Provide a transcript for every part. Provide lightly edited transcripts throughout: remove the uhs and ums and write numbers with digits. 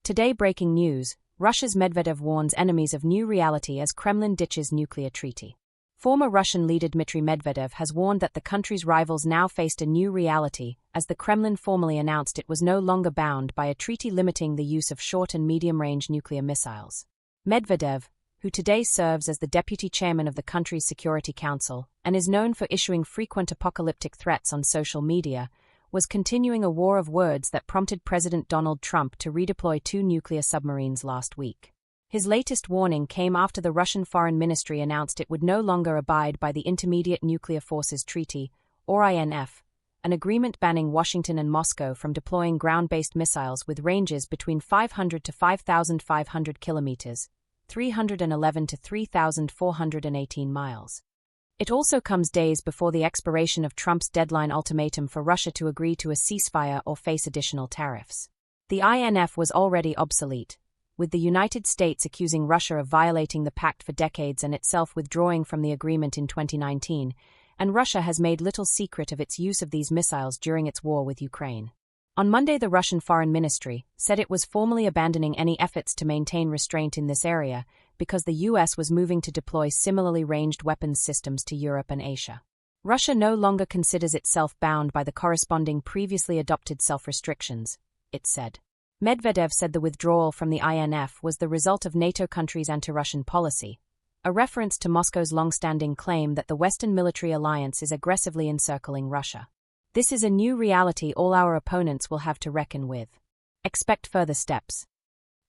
Today breaking news, Russia's Medvedev warns enemies of new reality as Kremlin ditches nuclear treaty. Former Russian leader Dmitry Medvedev has warned that the country's rivals now faced a new reality as the Kremlin formally announced it was no longer bound by a treaty limiting the use of short and medium-range nuclear missiles. Medvedev, who today serves as the deputy chairman of the country's Security Council and is known for issuing frequent apocalyptic threats on social media, was continuing a war of words that prompted President Donald Trump to redeploy 2 nuclear submarines last week. His latest warning came after the Russian Foreign Ministry announced it would no longer abide by the Intermediate Nuclear Forces Treaty, or INF, an agreement banning Washington and Moscow from deploying ground-based missiles with ranges between 500 to 5,500 kilometers, 311 to 3,418 miles. It also comes days before the expiration of Trump's deadline ultimatum for Russia to agree to a ceasefire or face additional tariffs. The INF was already obsolete, with the United States accusing Russia of violating the pact for decades and itself withdrawing from the agreement in 2019, and Russia has made little secret of its use of these missiles during its war with Ukraine. On Monday, the Russian Foreign Ministry said it was formally abandoning any efforts to maintain restraint in this area because the U.S. was moving to deploy similarly ranged weapons systems to Europe and Asia. Russia no longer considers itself bound by the corresponding previously adopted self-restrictions, it said. Medvedev said the withdrawal from the INF was the result of NATO countries' anti-Russian policy, a reference to Moscow's long-standing claim that the Western military alliance is aggressively encircling Russia. This is a new reality all our opponents will have to reckon with. Expect further steps.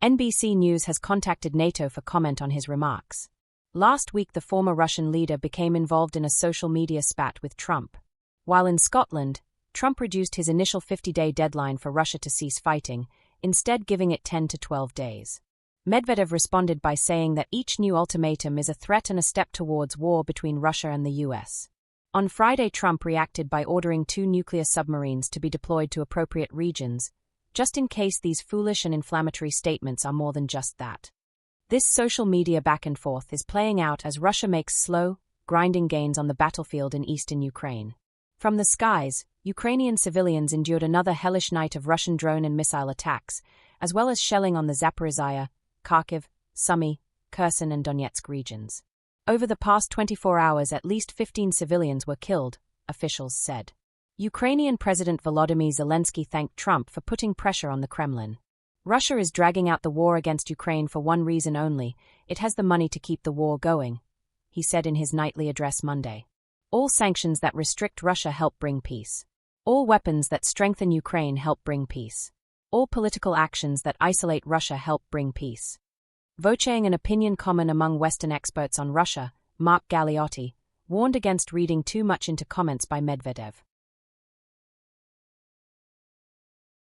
NBC News has contacted NATO for comment on his remarks. Last week, the former Russian leader became involved in a social media spat with Trump. While in Scotland, Trump reduced his initial 50-day deadline for Russia to cease fighting, instead giving it 10 to 12 days. Medvedev responded by saying that each new ultimatum is a threat and a step towards war between Russia and the U.S. On Friday, Trump reacted by ordering 2 nuclear submarines to be deployed to appropriate regions, just in case these foolish and inflammatory statements are more than just that. This social media back and forth is playing out as Russia makes slow, grinding gains on the battlefield in eastern Ukraine. From the skies, Ukrainian civilians endured another hellish night of Russian drone and missile attacks, as well as shelling on the Zaporizhzhia, Kharkiv, Sumy, Kherson and Donetsk regions. Over the past 24 hours, at least 15 civilians were killed, officials said. Ukrainian President Volodymyr Zelensky thanked Trump for putting pressure on the Kremlin. Russia is dragging out the war against Ukraine for one reason only: it has the money to keep the war going, he said in his nightly address Monday. All sanctions that restrict Russia help bring peace. All weapons that strengthen Ukraine help bring peace. All political actions that isolate Russia help bring peace. Voicing an opinion common among Western experts on Russia, Mark Galeotti, warned against reading too much into comments by Medvedev.